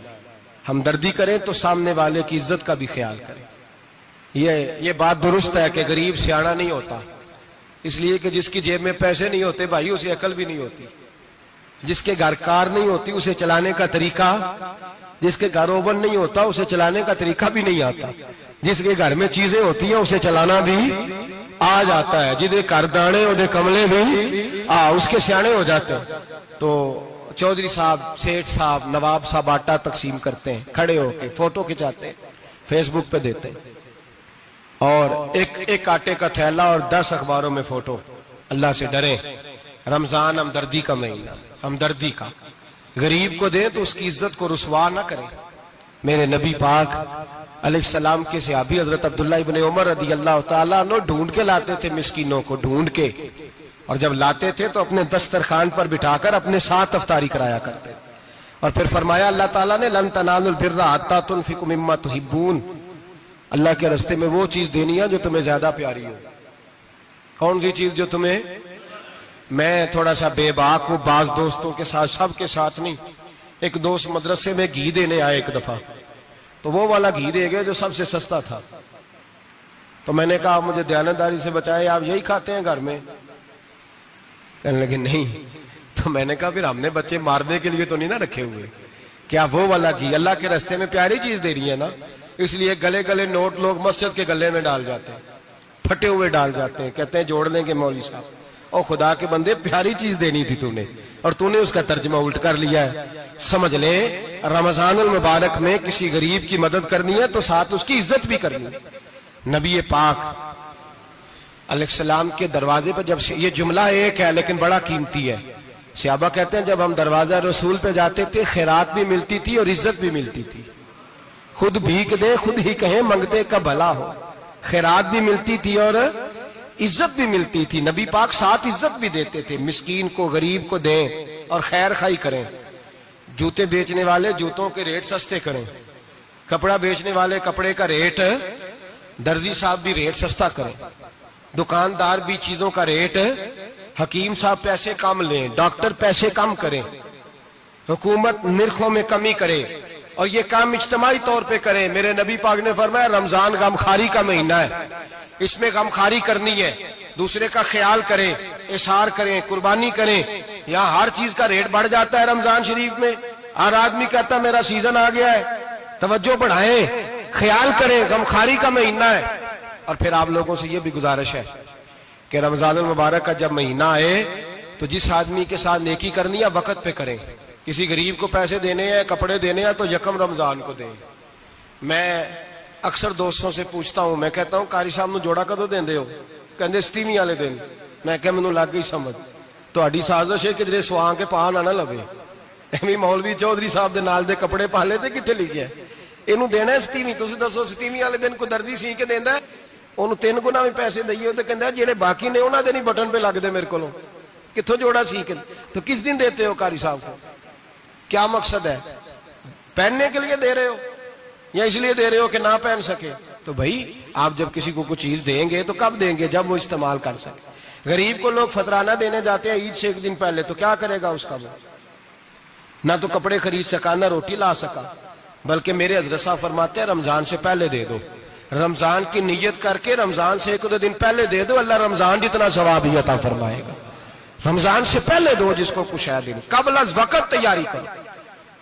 ہمدردی کریں تو سامنے والے کی عزت کا بھی خیال کریں. یہ بات درست ہے کہ غریب سیاڑا نہیں ہوتا, اس لیے کہ جس کی جیب میں پیسے نہیں ہوتے بھائی اسے عقل بھی نہیں ہوتی. جس کے گھر کار نہیں ہوتی اسے چلانے کا طریقہ, جس کے گھر اوون نہیں ہوتا اسے چلانے کا طریقہ بھی نہیں آتا. جس کے گھر میں چیزیں ہوتی ہیں اسے چلانا بھی آ جاتا ہے. جدے گھر دانے اودے کملے بھی اس کے سیانے ہو جاتے ہیں. تو چودھری صاحب, سیٹھ صاحب, نواب صاحب آٹا تقسیم کرتے ہیں, کھڑے ہو کے فوٹو کھچاتے ہیں, فیس بک پہ دیتے ہیں, اور ایک آٹے کا تھیلا اور 10 اخباروں میں فوٹو. اللہ سے ڈریں, رمضان ہمدردی کا مہینہ, ہمدردی کا. غریب کو دیں تو اس کی عزت کو رسوا نہ کریں. میرے نبی پاک علیہ السلام کے صحابی حضرت عبداللہ ابن عمر رضی اللہ تعالیٰ عنہ ڈھونڈ کے لاتے تھے مسکینوں کو, ڈھونڈ کے, اور جب لاتے تھے تو اپنے دسترخوان پر بٹھا کر اپنے ساتھ افطاری کرایا کرتے. اور پھر فرمایا اللہ تعالیٰ نے لن تنالوا البر حتی تنفقوا مما تحبون, اللہ کے راستے میں وہ چیز دینی ہے جو تمہیں زیادہ پیاری ہو. کون سی چیز جو تمہیں, میں تھوڑا سا بے باک ہوں, بعض دوستوں کے ساتھ, سب کے ساتھ نہیں. ایک دوست مدرسے میں گھی دینے آئے ایک دفعہ, تو وہ والا گھی دے گئے جو سب سے سستا تھا. تو میں نے کہا مجھے دیانتداری سے بتائے, آپ یہی کھاتے ہیں گھر میں؟ کہنے لگے نہیں. تو میں نے کہا پھر ہم نے بچے مارنے کے لیے تو نہیں نہ رکھے ہوئے, کیا وہ والا گھی اللہ کے راستے میں پیاری چیز دے رہی ہے نا, اس لیے گلے گلے نوٹ لوگ مسجد کے گلے میں ڈال جاتے ہیں, پھٹے ہوئے ڈال جاتے ہیں, کہتے ہیں جوڑ لیں گے مولوی صاحب. اور خدا کے بندے پیاری چیز دینی تھی تو نے, اور تو نے اس کا ترجمہ الٹ کر لیا ہے. سمجھ لے رمضان المبارک میں کسی غریب کی مدد کرنی ہے تو ساتھ اس کی عزت بھی کرنی ہے. نبی پاک علیہ السلام کے دروازے پر جب یہ جملہ ایک ہے لیکن بڑا قیمتی ہے. صحابہ کہتے ہیں جب ہم دروازہ رسول پہ جاتے تھے خیرات بھی ملتی تھی اور عزت بھی ملتی تھی. خود بھیک دے خود ہی کہیں منگتے کا بھلا ہو. خیرات بھی ملتی تھی اور عزت بھی ملتی تھی. نبی پاک ساتھ عزت بھی دیتے تھے. مسکین کو غریب کو دیں اور خیر خائی کریں. جوتے بیچنے والے جوتوں کے ریٹ سستے کریں. کپڑا بیچنے والے کپڑے کا ریٹ, درزی صاحب بھی ریٹ سستا کریں. دکاندار بھی چیزوں کا ریٹ, حکیم صاحب پیسے کم لیں, ڈاکٹر پیسے کم کریں, حکومت نرخوں میں کمی کرے اور یہ کام اجتماعی طور پہ کریں. میرے نبی پاک نے فرمایا رمضان غمخواری کا مہینہ ہے, اس میں غمخواری کرنی ہے, دوسرے کا خیال کریں, اظہار کریں, قربانی کریں. یہاں ہر چیز کا ریٹ بڑھ جاتا ہے رمضان شریف میں. ہر آدمی کہتا ہے میرا سیزن آ گیا ہے, توجہ بڑھائیں, خیال کریں, غمخواری کا مہینہ ہے. اور پھر آپ لوگوں سے یہ بھی گزارش ہے کہ رمضان المبارک کا جب مہینہ آئے تو جس آدمی کے ساتھ نیکی کرنی ہے وقت پہ کریں. کسی غریب کو پیسے دینے ہیں, کپڑے دینے ہیں تو یکم رمضان کو دیں. میں اکثر دوستوں سے پوچھتا ہوں, میں کہتا ہوں قاری صاحب نو جوڑا کدو دیندے ہو؟ کہندے 27ویں والے دن. میں کہ مینوں لگ گئی سمجھ, تہاڈی سازش ہے کدھر سواں کے پا نہ لوے. ایویں مولوی چودھری صاحب دے نال دے کپڑے پا لے تے کتنے لکھیا ہے اینوں دینا ہے 27ویں. تسی دسو 27ویں والے دن کو درزی سی کے دیندا ہے, انہوں 3 گنا بھی پیسے دئیے تو کہندا جڑے باقی نے انہاں دے نہیں بٹن پہ لگ دے میرے کولوں, کتھوں جوڑا سی کے. تو کس دن دیتے ہو قاری صاحب کو؟ کیا مقصد ہے؟ پہننے کے لیے دے رہے ہو یا اس لیے دے رہے ہو کہ نہ پہن سکے؟ تو بھائی آپ جب کسی کو کوئی چیز دیں گے تو کب دیں گے؟ جب وہ استعمال کر سکے. غریب کو لوگ فطرانہ دینے جاتے ہیں عید سے 1 دن پہلے, تو کیا کرے گا اس کا؟ وہ نہ تو کپڑے خرید سکا نہ روٹی لا سکا. بلکہ میرے حضرت صاحب فرماتے ہیں رمضان سے پہلے دے دو. رمضان کی نیت کر کے رمضان سے 1-2 دن پہلے دے دو, اللہ رمضان جتنا ثواب ہی عطا فرمائے گا. رمضان سے پہلے دو جس کو کچھ ہے دن, قبل از وقت تیاری کرو.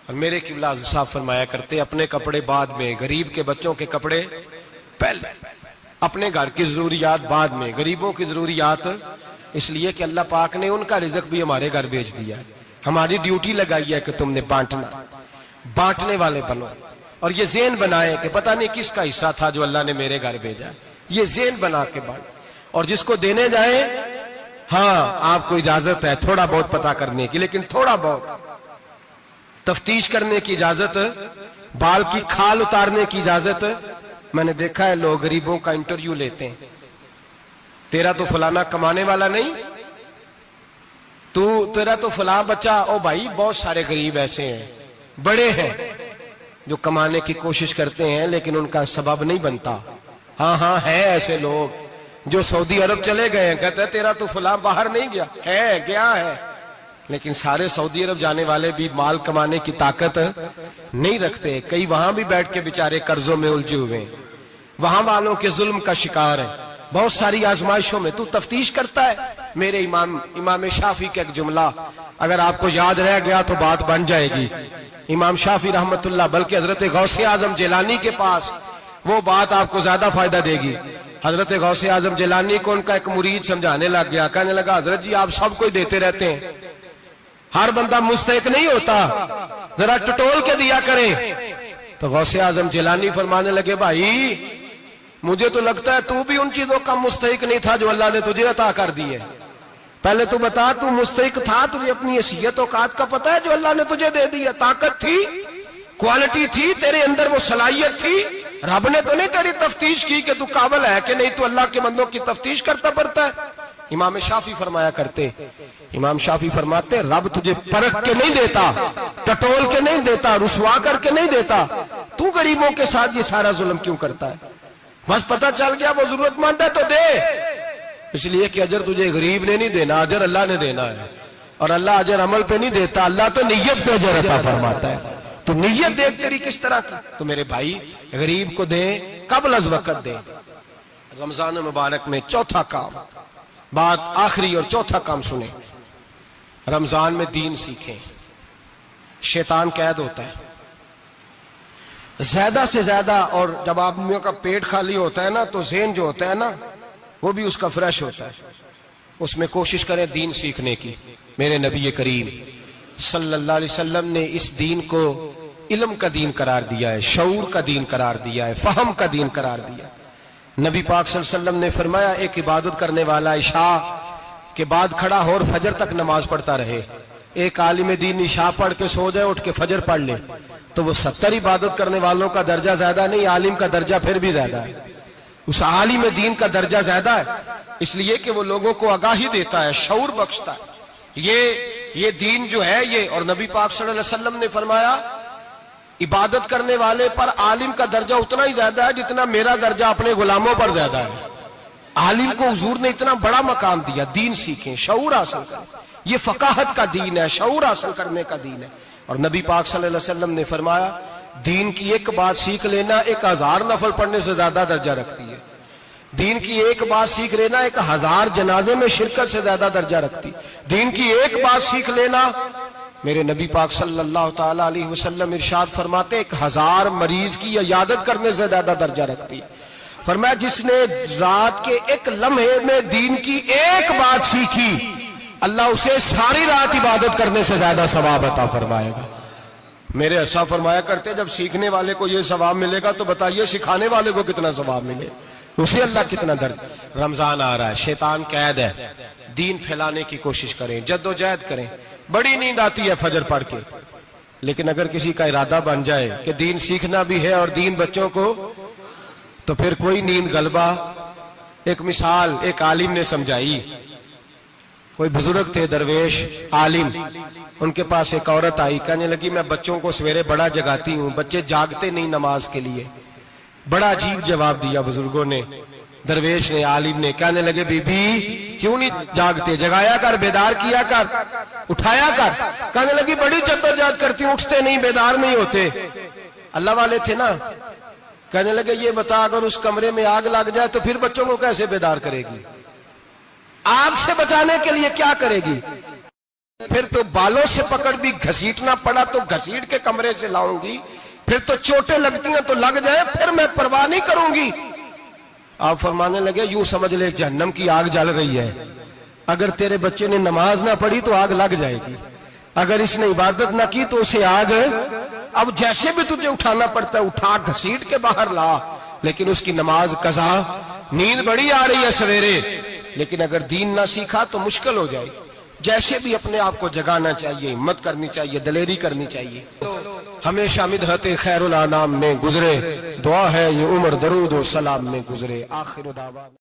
اور میرے قبلہ صاحب فرمایا کرتے اپنے کپڑے بعد میں, غریب کے بچوں کے کپڑے پہلے, اپنے گھر کی ضروریات بعد میں, غریبوں کی ضروریات. اس لیے کہ اللہ پاک نے ان کا رزق بھی ہمارے گھر بھیج دیا. ہماری ڈیوٹی لگائی ہے کہ تم نے بانٹنا, بانٹنے والے بنو. اور یہ ذہن بنائے کہ پتہ نہیں کس کا حصہ تھا جو اللہ نے میرے گھر بھیجا. یہ ذہن بنا کے بانٹ. اور جس کو دینے جائیں, ہاں آپ کو اجازت ہے تھوڑا بہت پتہ کرنے کی, لیکن تھوڑا بہت تفتیش کرنے کی اجازت, بال کی کھال اتارنے کی اجازت. میں نے دیکھا ہے لوگ غریبوں کا انٹرویو لیتے ہیں, تیرا تو فلانا کمانے والا نہیں, تیرا تو فلاں بچہ. او بھائی بہت سارے غریب ایسے ہیں, بڑے ہیں جو کمانے کی کوشش کرتے ہیں لیکن ان کا سبب نہیں بنتا. ہاں ہے ایسے لوگ جو سعودی عرب چلے گئے ہیں, کہتے ہیں تیرا تو فلاں باہر نہیں گیا. ہے گیا ہے, لیکن سارے سعودی عرب جانے والے بھی مال کمانے کی طاقت نہیں رکھتے. کئی وہاں بھی بیٹھ کے بیچارے قرضوں میں الجھے ہوئے ہیں, وہاں والوں کے ظلم کا شکار ہیں, بہت ساری آزمائشوں میں. تو تفتیش کرتا ہے. میرے امام شافعی کا ایک جملہ اگر آپ کو یاد رہ گیا تو بات بن جائے گی. امام شافعی رحمت اللہ, بلکہ حضرت غوث اعظم جیلانی کے پاس وہ بات آپ کو زیادہ فائدہ دے گی. حضرت غوث اعظم جیلانی کو ان کا ایک مرید سمجھانے لگ گیا, کہنے لگا حضرت جی آپ سب کو ہی دیتے رہتے ہیں, ہر بندہ مستحق نہیں ہوتا, ذرا ٹٹول کے دیا کریں. تو غوث اعظم جیلانی فرمانے لگے بھائی مجھے تو لگتا ہے تو بھی ان چیزوں کا مستحق نہیں تھا جو اللہ نے تجھے عطا کر دی ہے. پہلے تو بتا تو مستحق تھا, تجھے اپنی حیثیت اوقات کا پتہ ہے جو اللہ نے تجھے دے دی ہے؟ طاقت تھی, کوالٹی تھی, تیرے اندر وہ صلاحیت تھی. رب نے تو نہیں تیری تفتیش کی کہ تو قابل ہے کہ نہیں, تو اللہ کے بندوں کی تفتیش کرتا پڑتا ہے. امام شافعی فرمایا کرتے, امام شافعی فرماتے رب تجھے پرکھ کے نہیں دیتا, ٹٹول کے نہیں دیتا, رسوا کر کے نہیں دیتا. تو غریبوں کے ساتھ یہ سارا ظلم کیوں کرتا ہے؟ بس پتہ چل گیا وہ ضرورت مند ہے تو دے. اس لیے کہ اجر تجھے غریب نے نہیں دینا, اجر اللہ نے دینا ہے. اور اللہ اجر عمل پہ نہیں دیتا, اللہ تو نیت پہ اجر عطا فرماتا ہے. تو نیت دیکھ تیری کس طرح کی. تو میرے بھائی غریب کو دیں, قبل از وقت دیں. رمضان مبارک میں چوتھا کام, بات آخری اور چوتھا کام سنیں. رمضان میں دین سیکھیں. شیطان قید ہوتا ہے زیادہ سے زیادہ, اور جب آدمیوں کا پیٹ خالی ہوتا ہے نا تو ذہن جو ہوتا ہے نا وہ بھی اس کا فریش ہوتا ہے. اس میں کوشش کریں دین سیکھنے کی۔ میرے نبی کریم صلی اللہ علیہ وسلم نے اس دین کو علم کا دین قرار دیا ہے، شعور کا دین قرار دیا ہے، فہم کا دین قرار دیا ہے۔ نبی پاک صلی اللہ علیہ وسلم نے فرمایا ایک عبادت کرنے والا عشاء کے بعد کھڑا ہو اور فجر تک نماز پڑھتا رہے، ایک عالم دین عشاء پڑھ کے سو جائے اٹھ کے فجر پڑھ لے تو وہ 70 عبادت کرنے والوں کا درجہ زیادہ نہیں، عالم کا درجہ پھر بھی زیادہ ہے، اس عالم دین کا درجہ زیادہ ہے، اس لیے کہ وہ لوگوں کو آگاہی دیتا ہے، شعور بخشتا ہے۔ یہ دین جو ہے یہ، اور نبی پاک صلی اللہ علیہ وسلم نے فرمایا عبادت کرنے والے پر عالم کا درجہ اتنا ہی زیادہ ہے جتنا میرا درجہ اپنے غلاموں پر زیادہ ہے۔ عالم کو حضور نے اتنا بڑا مقام دیا، دین سیکھیں، شعور حاصل کریں، یہ فقاہت کا دین ہے، شعور حاصل کرنے کا دین ہے۔ اور نبی پاک صلی اللہ علیہ وسلم نے فرمایا دین کی ایک بات سیکھ لینا 1000 نفل پڑھنے سے زیادہ درجہ رکھتی ہے، دین کی ایک بات سیکھ لینا 1000 جنازے میں شرکت سے زیادہ درجہ رکھتی، دین کی ایک بات سیکھ لینا، میرے نبی پاک صلی اللہ تعالی علیہ وسلم ارشاد فرماتے 1000 مریض کی عیادت کرنے سے زیادہ درجہ رکھتی۔ فرمایا جس نے رات کے ایک لمحے میں دین کی ایک بات سیکھی اللہ اسے ساری رات عبادت کرنے سے زیادہ ثواب عطا فرمائے گا۔ میرے اسا فرمایا کرتے جب سیکھنے والے کو یہ ثواب ملے گا تو بتائیے سکھانے والے کو کتنا ثواب ملے، اسے اللہ کتنا درد۔ رمضان آ رہا ہے، شیطان قید ہے، دین پھیلانے کی کوشش کریں، جد و جہد کریں۔ بڑی نیند آتی ہے فجر پڑھ کے، لیکن اگر کسی کا ارادہ بن جائے کہ دین سیکھنا بھی ہے اور دین بچوں کو، تو پھر کوئی نیند غلبہ۔ ایک مثال ایک عالم نے سمجھائی، کوئی بزرگ تھے درویش عالم، ان کے پاس ایک عورت آئی، کہنے لگی میں بچوں کو سویرے بڑا جگاتی ہوں، بچے جاگتے نہیں نماز کے لیے۔ بڑا عجیب جواب دیا بزرگوں نے، درویش نے، عالم نے، کہنے لگے بی بی کیوں نہیں جاگتے، جگایا کر، بیدار کیا کر، اٹھایا کر۔ کہنے لگی بڑی جدوجہد کرتی ہوں، اٹھتے نہیں، بیدار نہیں ہوتے۔ اللہ والے تھے نا۔ کہنے لگے یہ بتا اگر اس کمرے میں آگ لگ جائے تو پھر بچوں کو کیسے بیدار کرے گی، آگ سے بچانے کے لیے کیا کرے گی؟ پھر تو بالوں سے پکڑ بھی گھسیٹنا پڑا تو گھسیٹ کے کمرے سے لاؤں گی، پھر تو چوٹیں لگتی ہیں تو لگ جائیں، پھر میں پرواہ نہیں کروں گی۔ آپ فرمانے لگے یوں سمجھ لے جہنم کی آگ جل رہی ہے، اگر تیرے بچے نے نماز نہ پڑھی تو آگ لگ جائے گی، اگر اس نے عبادت نہ کی تو اسے آگ، اب جیسے بھی تجھے اٹھانا پڑتا ہے اٹھا گھسیٹ کے باہر لا، لیکن اس کی نماز قضا۔ نیند بڑی آ رہی ہے سویرے، لیکن اگر دین نہ سیکھا تو مشکل ہو جائے گی۔ جیسے بھی اپنے آپ کو جگانا چاہیے، ہمت کرنی چاہیے، دلیری کرنی چاہیے۔ ہمیشہ مدحت خیر الانام میں گزرے، دعا ہے یہ عمر درود و سلام میں گزرے۔ آخر دعوانا